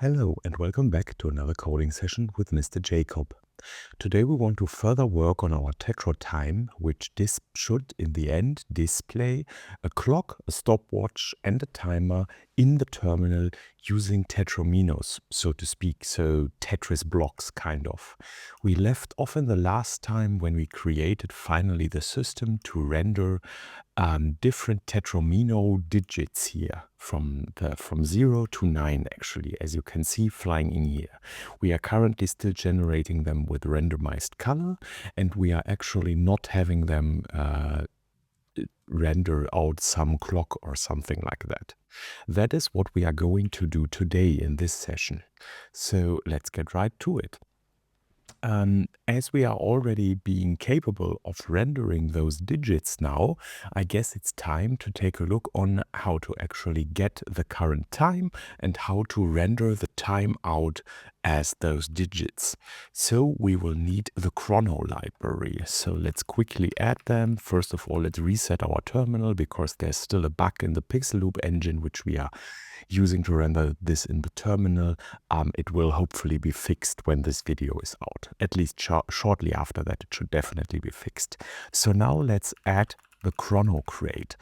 Hello and welcome back to another coding session with Mr. Jacob. Today we want to further work on our Tetra time, which this should in the end display a clock, a stopwatch and a timer in the terminal using tetrominos, so to speak, so Tetris blocks kind of. We left off in the last time when we created finally the system to render different tetromino digits here from 0 to 9 actually, as you can see flying in here. We are currently still generating them with randomized color, and we are actually not having them render out some clock or something like that. That is what we are going to do today in this session. So let's get right to it. As we are already being capable of rendering those digits now, I guess it's time to take a look on how to actually get the current time and how to render the time out as those digits. So we will need the chrono library. So let's quickly add them. First of all, let's reset our terminal because there's still a bug in the PixelLoop engine, which we are using to render this in the terminal. It will hopefully be fixed when this video is out. At least shortly after that, it should definitely be fixed. So now let's add the chrono crate,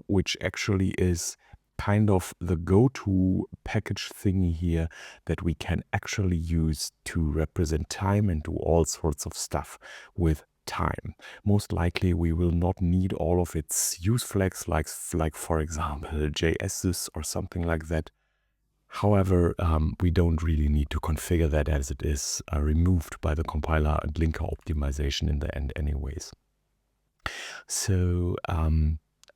which actually is kind of the go-to package thingy here that we can actually use to represent time and do all sorts of stuff with time. Most likely we will not need all of its use flags like for example JS's or something like that. However, we don't really need to configure that as it is removed by the compiler and linker optimization in the end anyways. So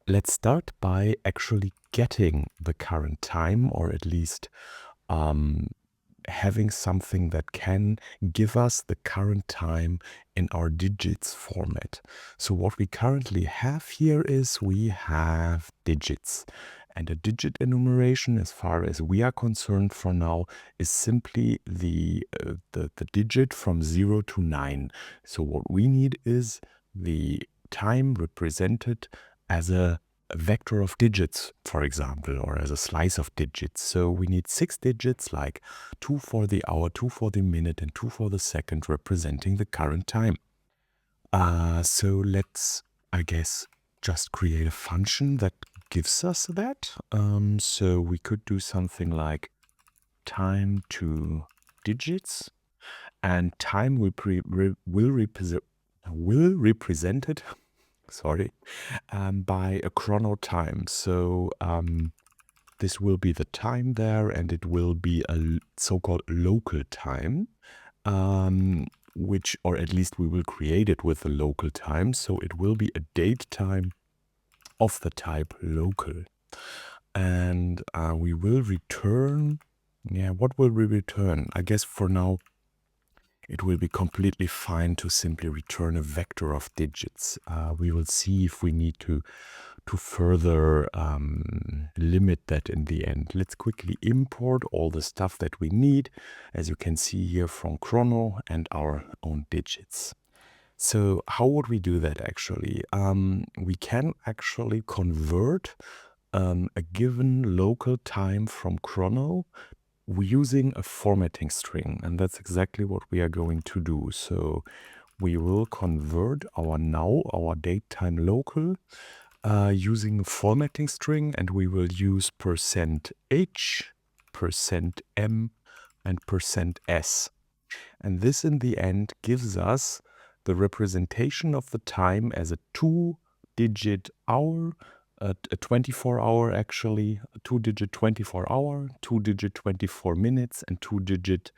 let's start by actually getting the current time, or at least having something that can give us the current time in our digits format. So what we currently have here is we have digits. And a digit enumeration, as far as we are concerned for now, is simply the digit from 0 to 9. So what we need is the time represented as a vector of digits, for example, or as a slice of digits. So we need 6 digits, like 2 for the hour, 2 for the minute, and 2 for the second, representing the current time. So let's, I guess, just create a function that gives us that. So we could do something like time to digits, and time will represent it sorry, by a chrono time. So this will be the time there, and it will be a so-called local time, which, or at least we will create it with the local time. So it will be a date time of the type local. And we will return, what will we return? I guess for now, it will be completely fine to simply return a vector of digits. We will see if we need to further limit that in the end. Let's quickly import all the stuff that we need, as you can see here from chrono and our own digits. So how would we do that actually? We can actually convert a given local time from chrono using a formatting string, and that's exactly what we are going to do. So we will convert our date time local using a formatting string, and we will use %h, %m, and %s. And this in the end gives us the representation of the time as a 2-digit hour, a 24-hour actually, a 2-digit 24-hour, 2-digit 24 minutes, and 2-digit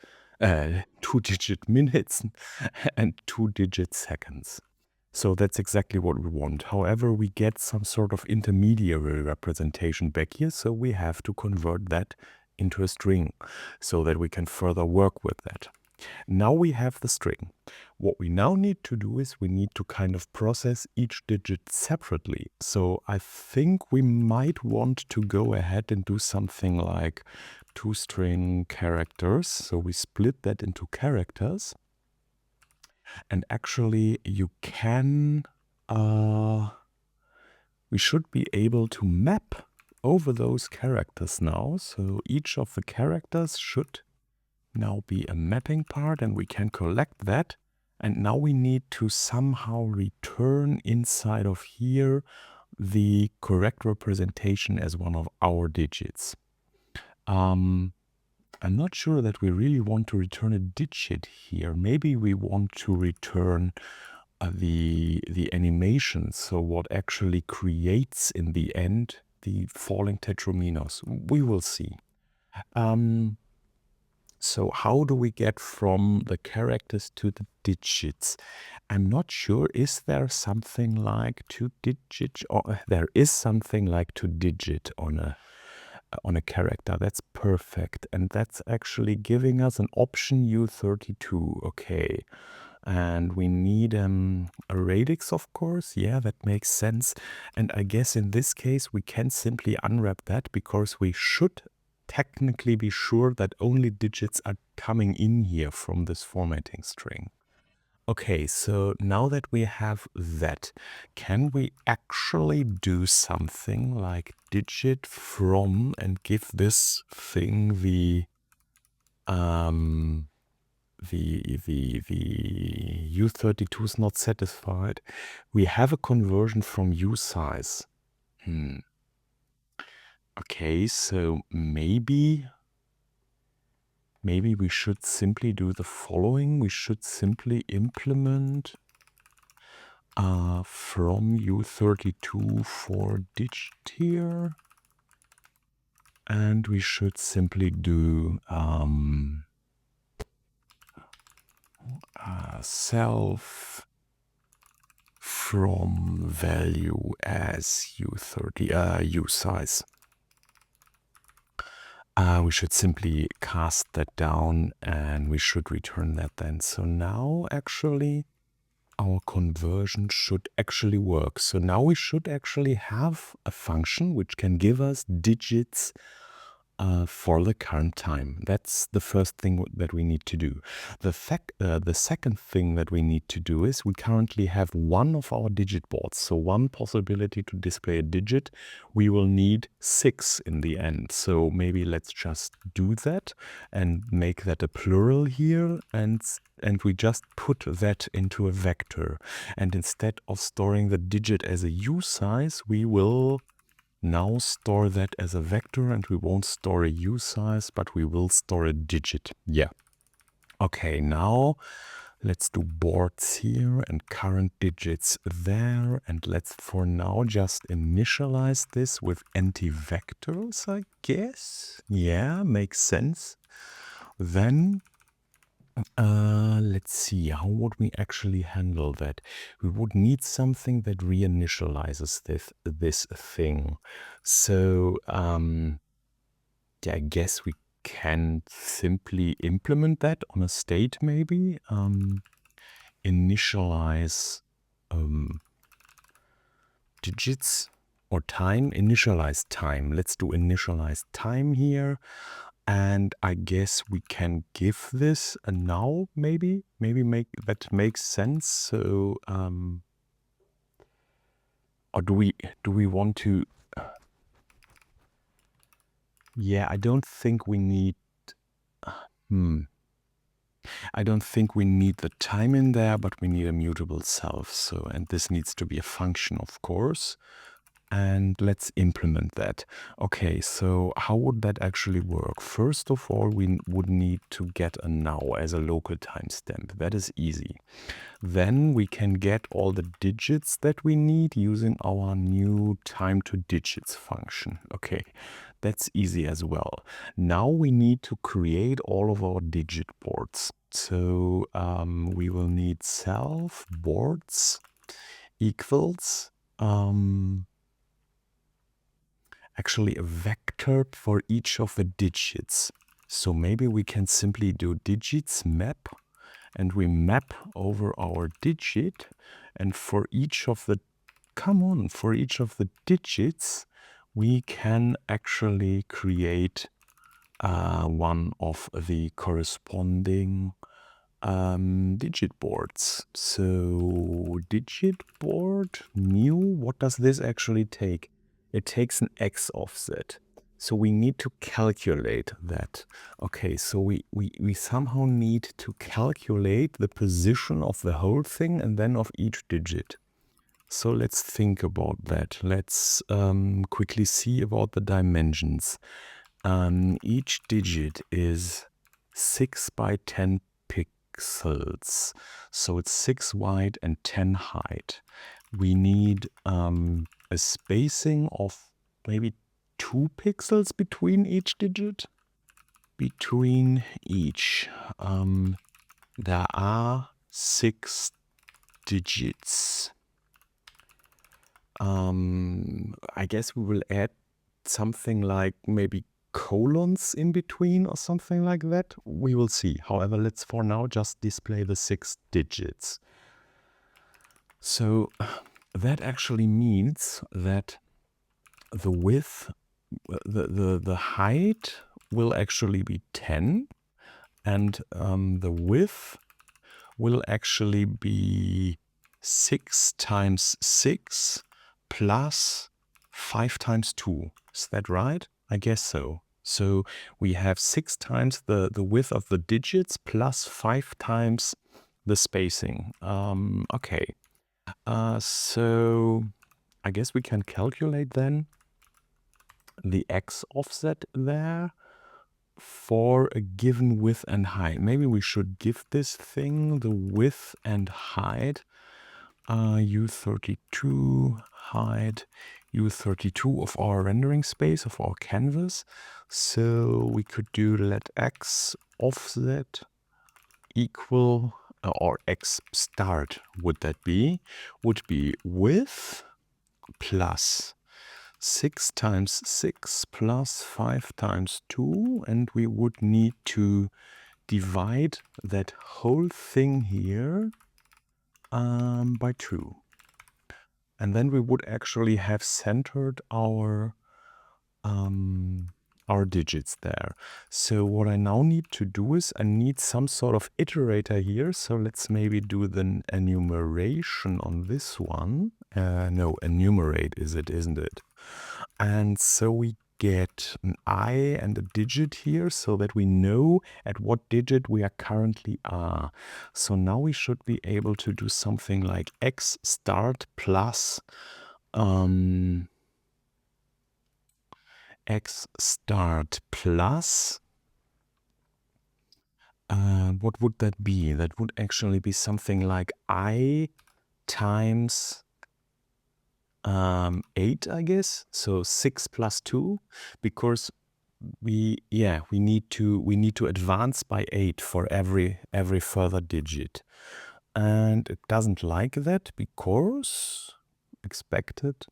minutes and 2-digit seconds. So that's exactly what we want. However, we get some sort of intermediary representation back here, so we have to convert that into a string so that we can further work with that. Now we have the string. What we now need to do is we need to kind of process each digit separately. So I think we might want to go ahead and do something like toString characters. So we split that into characters. And actually you can, we should be able to map over those characters now. So each of the characters should now be a mapping part, and we can collect that. And now we need to somehow return inside of here the correct representation as one of our digits. I'm not sure that we really want to return a digit here. Maybe we want to return the animation, so what actually creates in the end the falling tetrominos. We will see. So how do we get from the characters to the digits? I'm not sure. Is there something like 2-digit? Or there is something like 2-digit on a character. That's perfect. And that's actually giving us an option U32. Okay. And we need a radix, of course. Yeah, that makes sense. And I guess in this case, we can simply unwrap that because we should technically be sure that only digits are coming in here from this formatting string. Okay, so now that we have that, can we actually do something like digit from and give this thing the U32 is not satisfied. We have a conversion from usize. Okay, so maybe we should simply do the following. We should simply implement from U32 for digit here. And we should simply do self from value as usize. We should simply cast that down and we should return that then. So now actually our conversion should actually work. So now we should actually have a function which can give us digits for the current time. That's the first thing that we need to do. The second thing that we need to do is we currently have one of our digit boards. So one possibility to display a digit, we will need 6 in the end. So maybe let's just do that and make that a plural here, and we just put that into a vector. And instead of storing the digit as a usize, we will now store that as a vector, and we won't store a usize, but we will store a digit. Yeah. Okay, now let's do boards here and current digits there. And let's for now just initialize this with anti-vectors, I guess. Yeah, makes sense. Then let's see, how would we actually handle that? We would need something that reinitializes this thing. So, yeah, I guess we can simply implement that on a state maybe. Initialize digits or time. Initialize time. Let's do initialize time here. And I guess we can give this a now, maybe that makes sense. So, or do we want to? Yeah, I don't think we need. I don't think we need the time in there, but we need a mutable self. So, and this needs to be a function, of course. And let's implement that. Okay, so how would that actually work? First of all, we would need to get a now as a local timestamp. That is easy. Then we can get all the digits that we need using our new time to digits function. Okay, that's easy as well. Now we need to create all of our digit boards. So we will need self boards equals actually a vector for each of the digits. So maybe we can simply do digits map, and we map over our digit, and for each of the digits we can actually create one of the corresponding digit boards. So digit board new, what does this actually take? it takes an X offset. So we need to calculate that. Okay, so we somehow need to calculate the position of the whole thing and then of each digit. So let's think about that. Let's quickly see about the dimensions. Each digit is 6 by 10 pixels. So it's 6 wide and 10 height. We need a spacing of maybe 2 pixels between each digit. Between each. There are 6 digits. I guess we will add something like maybe colons in between or something like that. We will see. However, let's for now just display the 6 digits. So that actually means that the width, the height will actually be 10, and the width will actually be 6 times 6 plus 5 times 2. Is that right? I guess so. So we have 6 times the width of the digits plus 5 times the spacing. Okay. So I guess we can calculate then the X offset there for a given width and height. Maybe we should give this thing the width and height. U32 height, U32 of our rendering space, of our canvas. So we could do let X offset equal, or X start would be width plus 6 times 6 plus 5 times 2, and we would need to divide that whole thing here by 2. And then we would actually have centered our digits there. So what I now need to do is I need some sort of iterator here. So let's maybe do the enumeration on this one. No, enumerate is it, isn't it? And so we get an I and a digit here so that we know at what digit we are currently are. So now we should be able to do something like X start plus X start plus what would that be? That would actually be something like I times 8, I guess. So 6 plus 2, because we need to advance by 8 for every further digit. And it doesn't like that because expected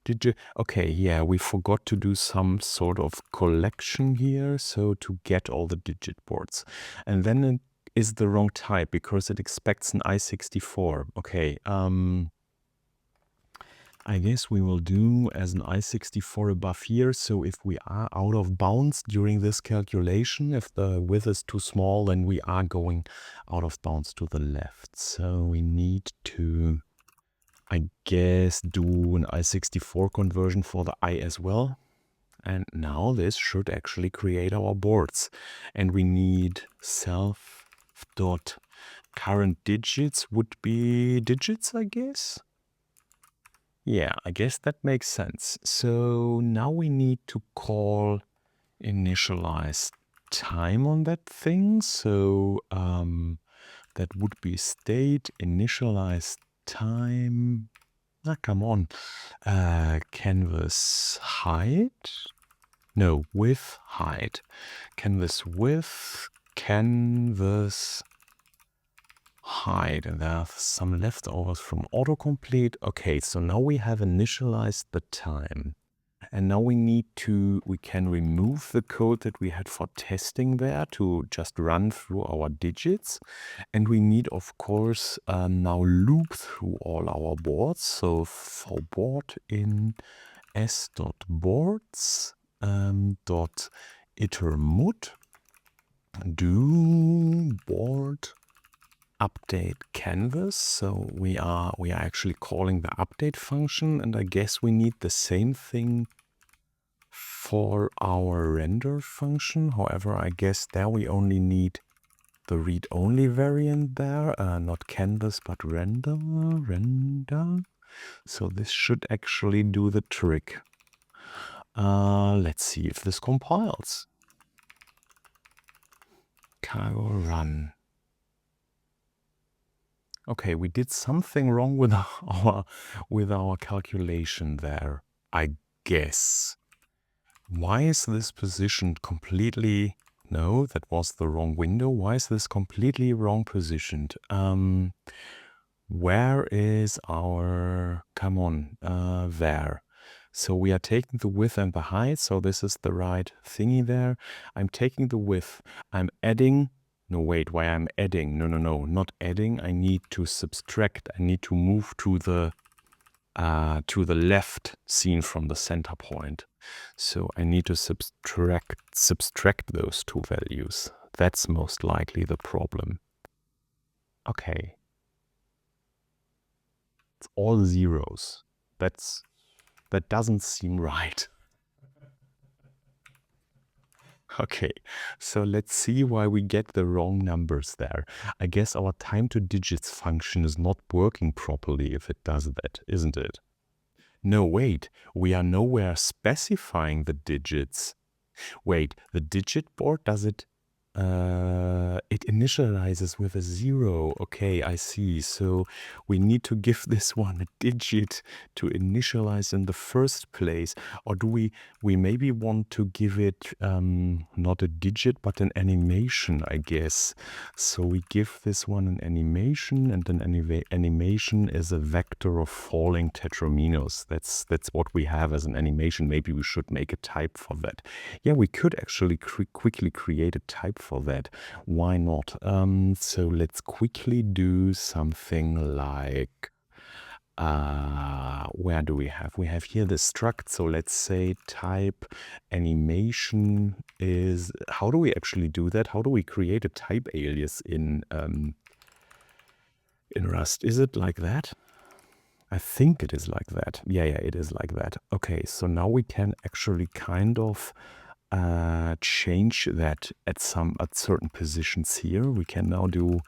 digit. Okay, yeah, we forgot to do some sort of collection here, so to get all the digit boards. And then it is the wrong type because it expects an I64. Okay, I guess we will do as an I64 above here. So if we are out of bounds during this calculation, if the width is too small, then we are going out of bounds to the left. So we need to, I guess, do an I64 conversion for the I as well. And now this should actually create our boards. And we need self.current digits would be digits, I guess. Yeah, I guess that makes sense. So now we need to call initialize time on that thing. So that would be state initialize time. Ah, come on. Canvas height. No, width height. Canvas width, canvas height, and there's some leftovers from autocomplete. Okay, so now we have initialized the time. And now we can remove the code that we had for testing there to just run through our digits. And we need, of course, now loop through all our boards. So for board in s.boards dot itermut do board update canvas. So we are actually calling the update function, and I guess we need the same thing for our render function. However, I guess there we only need the read-only variant there, not canvas, but render. So this should actually do the trick. Let's see if this compiles. Cargo run. Okay, we did something wrong with our calculation there, I guess. Why is this positioned completely... No, that was the wrong window. Why is this completely wrong positioned? Where is our... Come on, there. So we are taking the width and the height, so this is the right thingy there. I'm taking the width. I'm adding... No, wait, why I'm adding? No, not adding. I need to subtract. I need to move to the left seen from the center point. So I need to subtract those two values. That's most likely the problem. Okay. It's all zeros. That doesn't seem right. Okay, so let's see why we get the wrong numbers there. I guess our time to digits function is not working properly if it does that, isn't it? No, wait, we are nowhere specifying the digits. Wait, the digit board, does it? It initializes with a 0. Okay, I see. So we need to give this one a digit to initialize in the first place. Or do we maybe want to give it not a digit, but an animation, I guess. So we give this one an animation, and an animation is a vector of falling tetraminos. That's what we have as an animation. Maybe we should make a type for that. Yeah, we could actually quickly create a type for that. Why not? So let's quickly do something like, where do we have? We have here the struct. So let's say type animation is, how do we actually do that? How do we create a type alias in Rust? Is it like that? I think it is like that. Yeah, it is like that. Okay, so now we can actually kind of change that at certain positions here. We can now do,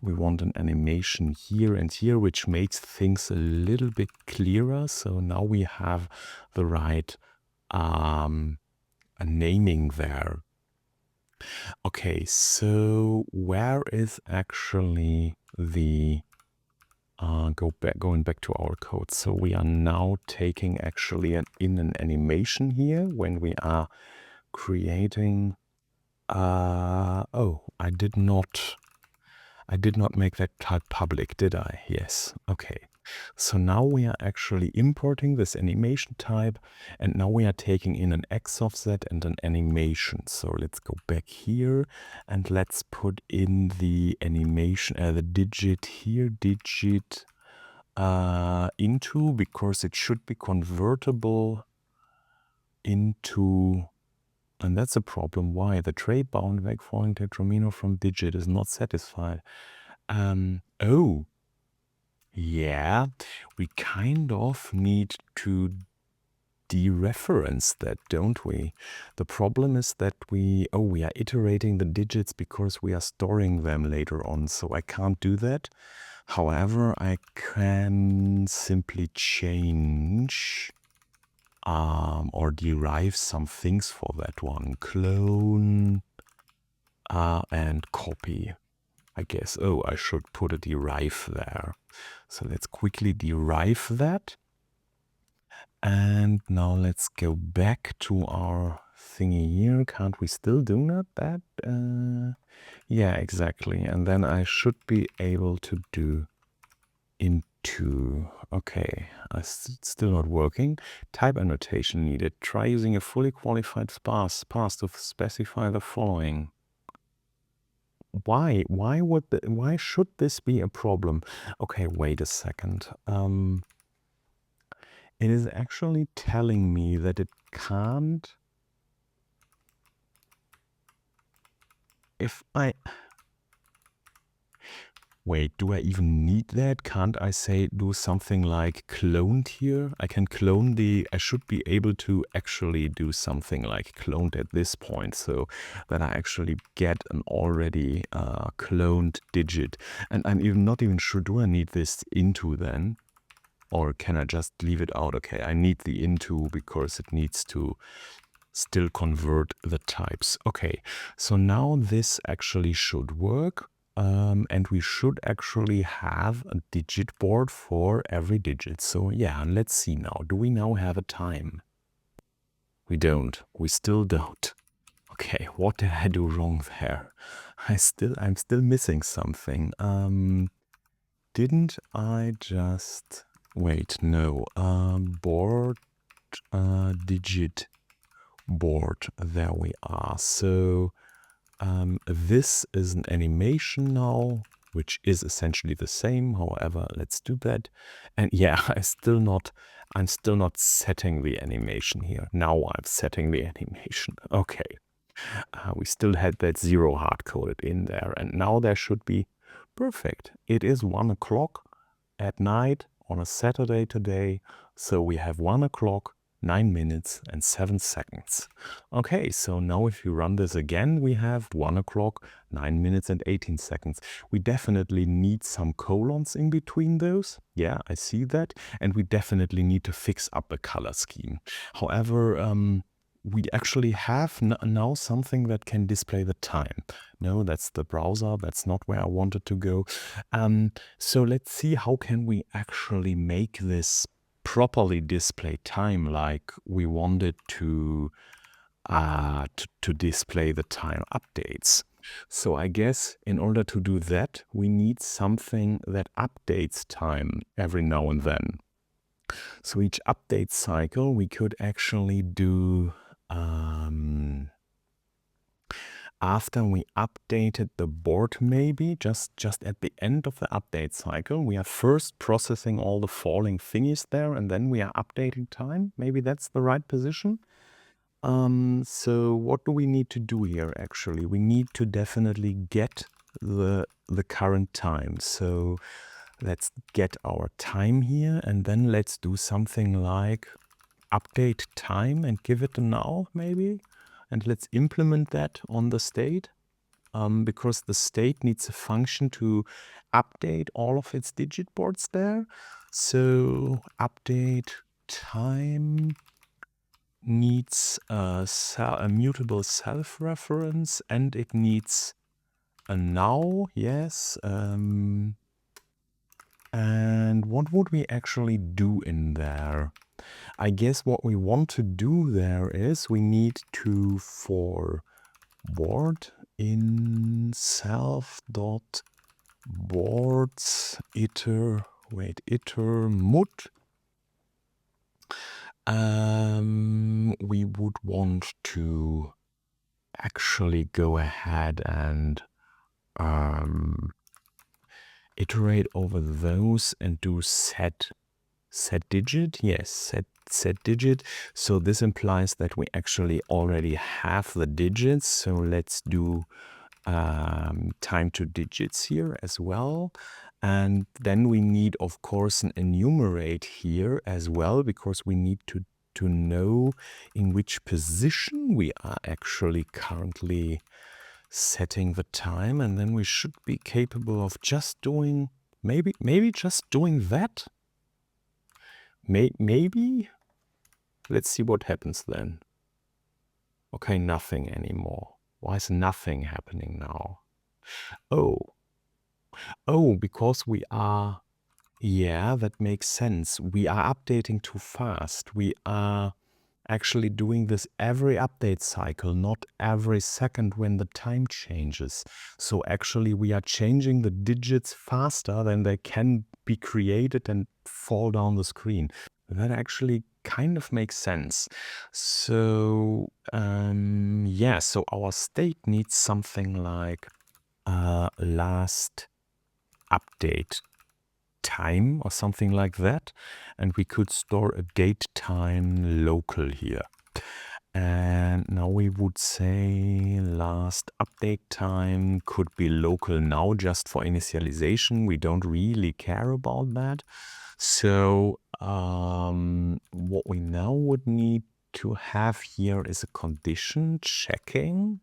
we want an animation here and here, which makes things a little bit clearer. So now we have the right naming there. Okay, so where is actually the going back to our code? So we are now taking actually in an animation here when we are creating. Oh, I did not make that type public, did I? Yes. Okay. So now we are actually importing this animation type, and now we are taking in an X offset and an animation. So let's go back here and let's put in the animation, the digit here, digit into, because it should be convertible into. And that's a problem. Why? The tray bound back falling tetramino from digit is not satisfied. Oh. Yeah, we kind of need to dereference that, don't we? The problem is that we are iterating the digits because we are storing them later on. So I can't do that. However, I can simply change or derive some things for that one. Clone and copy, I guess. Oh, I should put a derive there. So let's quickly derive that. And now let's go back to our thingy here. Can't we still do that? Yeah, exactly. And then I should be able to do into. Okay, it's still not working. Type annotation needed. Try using a fully qualified sparse to specify the following. Why? Why should this be a problem? Okay, wait a second. It is actually telling me that it can't. If I Wait, do I even need that? Can't I say do something like cloned here? I can clone I should be able to actually do something like cloned at this point, so that I actually get an already cloned digit. And I'm even not even sure, do I need this into then? Or can I just leave it out? Okay, I need the into because it needs to still convert the types. Okay, so now this actually should work. And we should actually have a digit board for every digit. So yeah, let's see now. Do we now have a time? We don't. We still don't. Okay, what did I do wrong there? I'm still missing something. Didn't I just wait? No. Board digit board. There we are. So this is an animation now, which is essentially the same. However, let's do that. And yeah, I'm still not setting the animation here. Now I'm setting the animation. Okay. We still had that 0 hard-coded in there. And now there should be perfect. It is 1 o'clock at night on a Saturday today. So we have 1 o'clock, 9 minutes and 7 seconds. Okay, so now if you run this again, we have 1 o'clock, 9 minutes and 18 seconds. We definitely need some colons in between those. Yeah, I see that. And we definitely need to fix up the color scheme. However, we actually have now something that can display the time. No, that's the browser. That's not where I wanted to go. So let's see how can we actually make this properly display time like we wanted to display the time updates. So I guess in order to do that, we need something that updates time every now and then. So each update cycle, we could actually do after we updated the board, maybe just at the end of the update cycle, we are first processing all the falling thingies there, and then we are updating time. Maybe that's the right position. So what do we need to do here? Actually, we need to definitely get the current time. So let's get our time here, and then let's do something like update time and give it a null, maybe. And let's implement that on the state, because the state needs a function to update all of its digit boards there. So update time needs a mutable self-reference, and it needs a now, yes. And what would we actually do in there? I guess what we want to do there is we need to for board in self dot boards iter mut. We would want to actually go ahead and iterate over those and do set digit. Yes, set digit. So this implies that we actually already have the digits. So let's do time to digits here as well. And then we need, of course, an enumerate here as well, because we need to know in which position we are actually currently setting the time. And then we should be capable of just doing, maybe just doing that. Maybe. Let's see what happens then. Okay, nothing anymore. Why is nothing happening now? Oh, because we are... Yeah, that makes sense. We are updating too fast. We are actually doing this every update cycle, not every second when the time changes. So actually we are changing the digits faster than they can be created and fall down the screen. That actually kind of makes sense. So yeah, so our state needs something like last update time or something like that, and we could store a date time local here. And now we would say last update time could be local now just for initialization. We don't really care about that. So what we now would need to have here is a condition checking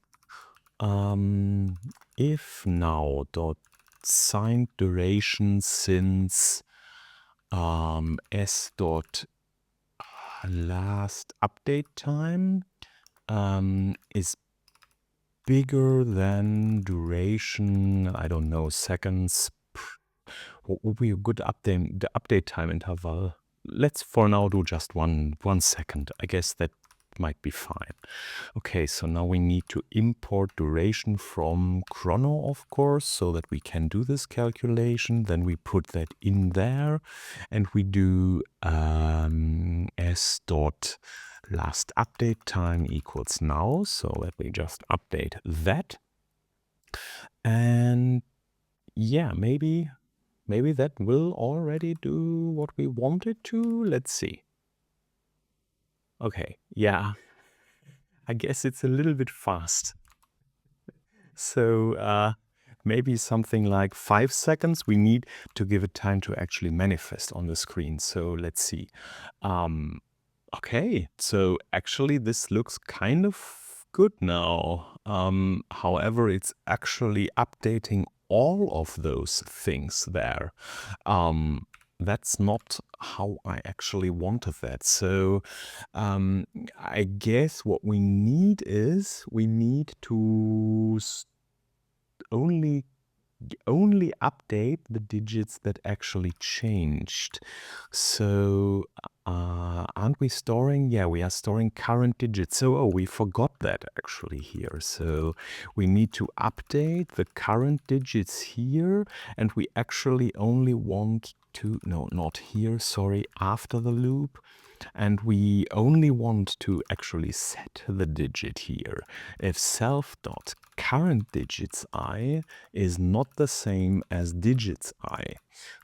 if now dot signed duration since s dot last update time is bigger than duration, I don't know, seconds. What would be a good update, the update time interval? Let's for now do just one second. I guess that might be fine. Okay, so now we need to import duration from chrono, of course, so that we can do this calculation. Then we put that in there and we do s dot last update time equals now. So let me just update that. And yeah, maybe that will already do what we wanted to. Let's see. Okay, yeah, I guess it's a little bit fast. So maybe something like 5 seconds. We need to give it time to actually manifest on the screen. So let's see. Okay, so actually this looks kind of good now. However, it's actually updating all of those things there. That's not how I actually wanted that. So I guess what we need is we need to only update the digits that actually changed. So aren't we storing? Yeah, we are storing current digits. So, oh, we forgot that actually here. So we need to update the current digits here. And we actually only want to, no, not here, sorry, after the loop. And we only want to actually set the digit here. If self.current digits I is not the same as digits I.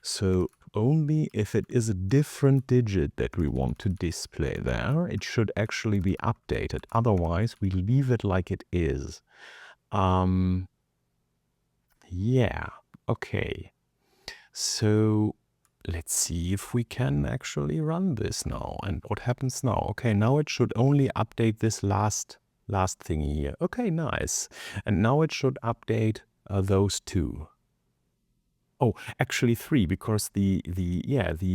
So only if it is a different digit that we want to display there, it should actually be updated. Otherwise, we leave it like it is. Yeah, okay. So let's see if we can actually run this now. And what happens now? Okay, now it should only update this last thingy here. Okay, nice. And now it should update those two. Oh, actually 3, because the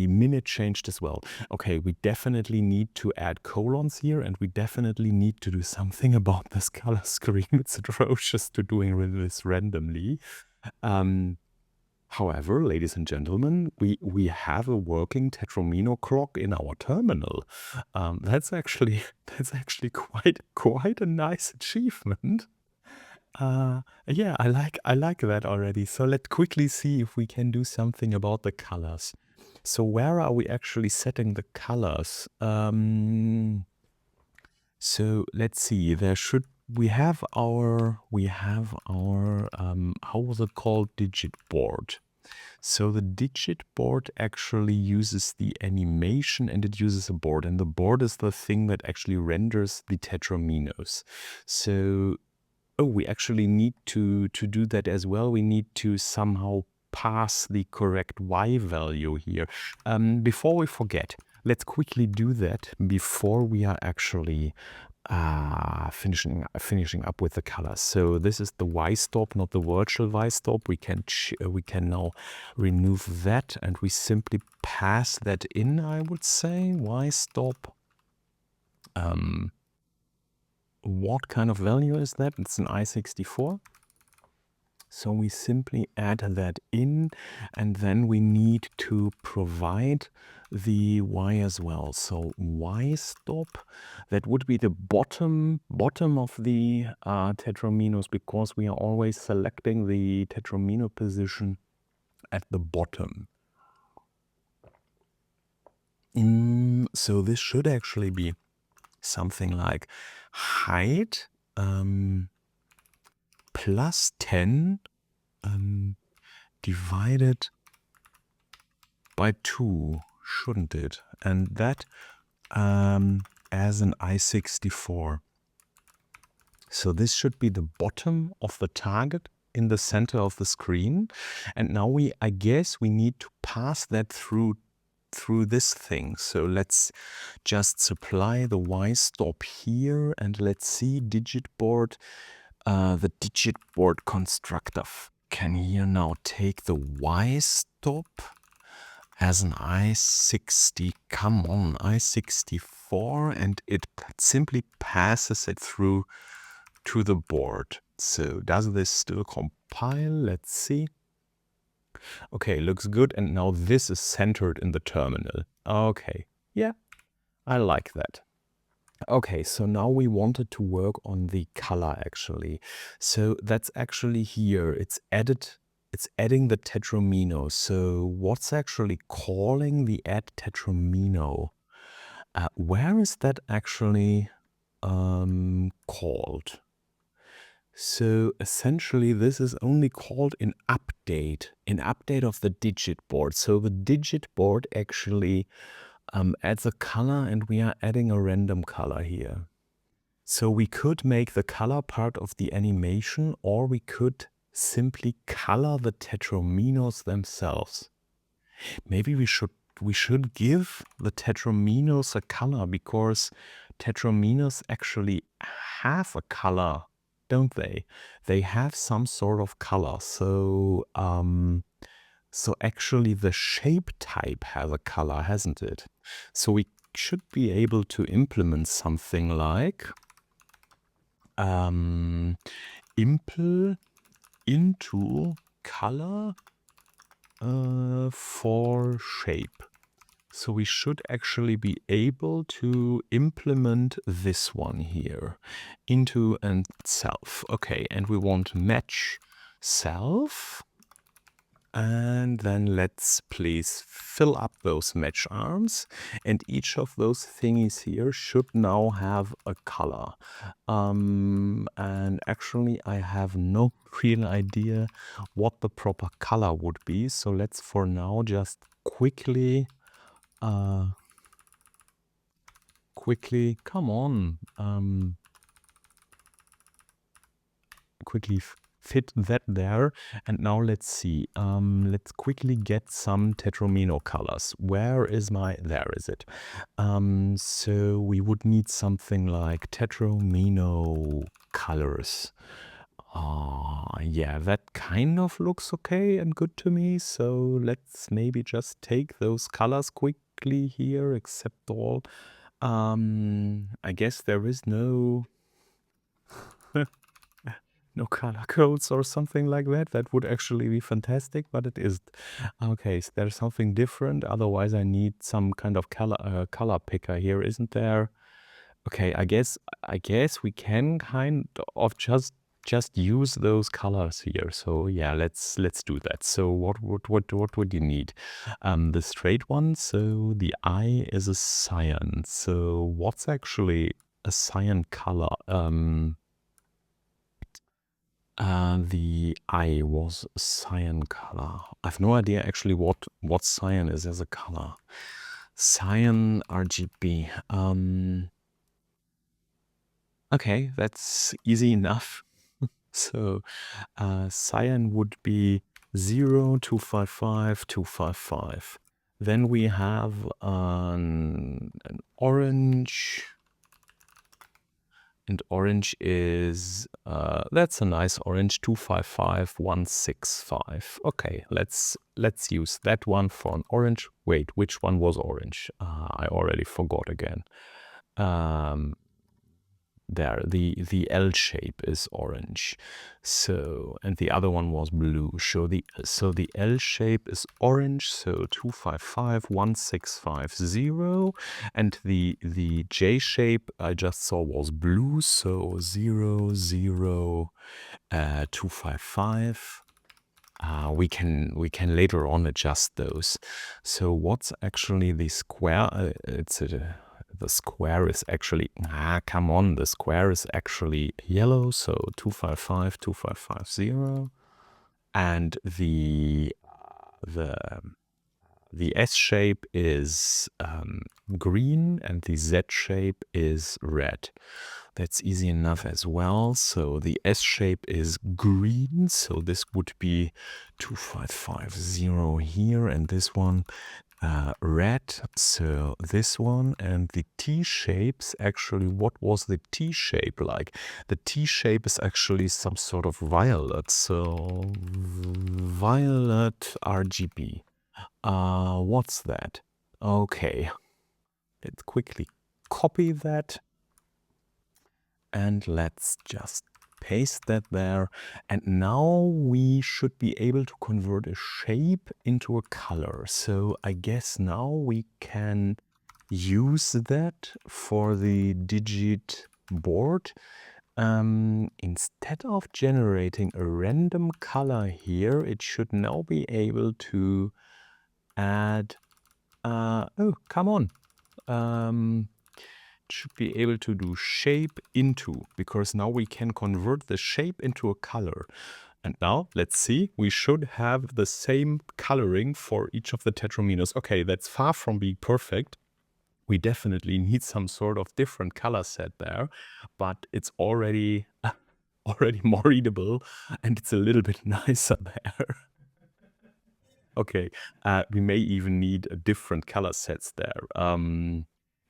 minute changed as well. Okay, we definitely need to add colons here, and we definitely need to do something about this color screen. It's atrocious to doing this randomly. However, ladies and gentlemen, we have a working Tetromino clock in our terminal. That's actually quite a nice achievement. Yeah, I like that already. So let's quickly see if we can do something about the colors. So where are we actually setting the colors? So let's see. We have our how was it called, digit board. So the digit board actually uses the animation and it uses a board, and the board is the thing that actually renders the tetrominos. So we actually need to do that as well. We need to somehow pass the correct Y value here. Before we forget, let's quickly do that before we are actually finishing up with the colors. So this is the Y stop, not the virtual Y stop. We can now remove that, and we simply pass that in. I would say Y stop. What kind of value is that? It's an I64. So we simply add that in, and then we need to provide the Y as well. So Y stop, that would be the bottom of the tetrominos, because we are always selecting the tetromino position at the bottom. So this should actually be something like height plus 10 divided by 2, shouldn't it? And that as an I64. So this should be the bottom of the target in the center of the screen. And now I guess we need to pass that through this thing. So let's just supply the Y stop here, and let's see digit board. The digit board constructor can here now take the Y stop as an I64, and it simply passes it through to the board. So does this still compile? Let's see. Okay, looks good. And now this is centered in the terminal. Okay, yeah, I like that. Okay, so now we wanted to work on the color actually. So that's actually here. It's adding the tetromino. So what's actually calling the add tetromino? Where is that actually called? So essentially this is only called in update of the digit board. So the digit board actually adds a color, and we are adding a random color here. So we could make the color part of the animation, or we could simply color the tetrominos themselves. Maybe we should give the tetrominos a color, because tetrominos actually have a color, don't they? They have some sort of color. So so actually the shape type has a color, hasn't it? So we should be able to implement something like impl into color for shape. So we should actually be able to implement this one here into and self. Okay, and we want match self. And then let's please fill up those match arms. And each of those thingies here should now have a color. And actually I have no real idea what the proper color would be. So let's for now just quickly, come on, quickly fit that there. And now let's see, let's quickly get some tetromino colors. Where is there is it. So we would need something like tetromino colors. Yeah, that kind of looks okay and good to me. So let's maybe just take those colors quickly here, accept all. I guess there is no color codes or something like that. That would actually be fantastic, but it isn't. Okay, so there's something different. Otherwise, I need some kind of color picker here, isn't there? Okay, I guess we can kind of just use those colors here. So yeah, let's do that. So what would you need? The straight one. So the eye is a cyan. So what's actually a cyan color? The eye was cyan color. I have no idea actually what cyan is as a color. Cyan RGB. Okay, that's easy enough. So cyan would be 0, 255, 255. Then we have an orange. And orange is, that's a nice orange, 255, 165. Okay, let's use that one for an orange. Wait, which one was orange? I already forgot again. There, the L shape is orange. So, and the other one was blue. So the L shape is orange. So 255, 1,650, and the J shape I just saw was blue. So 0, 0, 255. We can later on adjust those. So what's actually the square? The square is actually, come on, the square is actually yellow, so 255, 2550. And the the S shape is green and the Z shape is red. That's easy enough as well. So the S shape is green. So this would be 2550 here, and this one red. So this one, and the T shapes, actually, what was the T shape like? The T shape is actually some sort of violet. So violet RGB. What's that? Okay, let's quickly copy that and let's just paste that there. And now we should be able to convert a shape into a color. So I guess now we can use that for the digit board. Instead of generating a random color here, it should now be able to add, oh, come on. Should be able to do shape into, because now we can convert the shape into a color. And now let's see, we should have the same coloring for each of the tetrominos. Okay, that's far from being perfect. We definitely need some sort of different color set there, but it's already more readable and it's a little bit nicer there. Okay, we may even need different color sets there.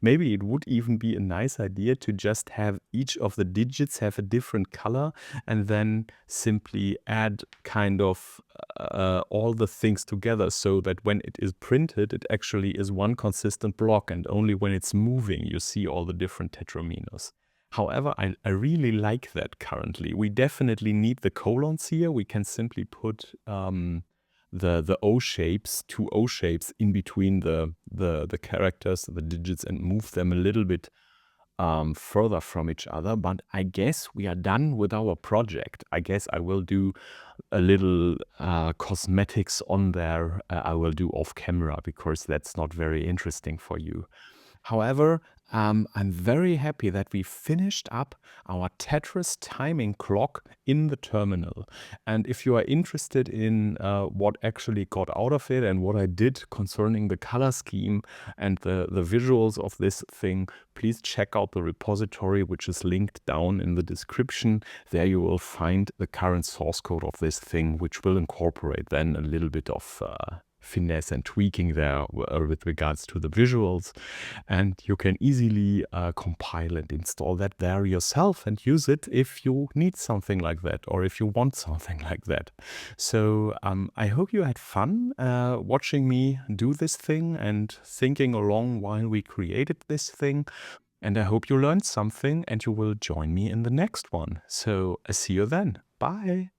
Maybe it would even be a nice idea to just have each of the digits have a different color and then simply add kind of all the things together so that when it is printed, it actually is one consistent block, and only when it's moving, you see all the different tetrominos. However, I really like that currently. We definitely need the colons here. We can simply put the O shapes, two O shapes in between the characters, the digits, and move them a little bit further from each other. But I guess we are done with our project. I guess I will do a little cosmetics on there. I will do off camera because that's not very interesting for you. However, I'm very happy that we finished up our Tetris timing clock in the terminal. And if you are interested in what actually got out of it and what I did concerning the color scheme and the visuals of this thing, please check out the repository, which is linked down in the description. There you will find the current source code of this thing, which will incorporate then a little bit of finesse and tweaking there with regards to the visuals, and you can easily compile and install that there yourself and use it if you need something like that or if you want something like that. So I hope you had fun watching me do this thing and thinking along while we created this thing, and I hope you learned something and you will join me in the next one. So see you then. Bye.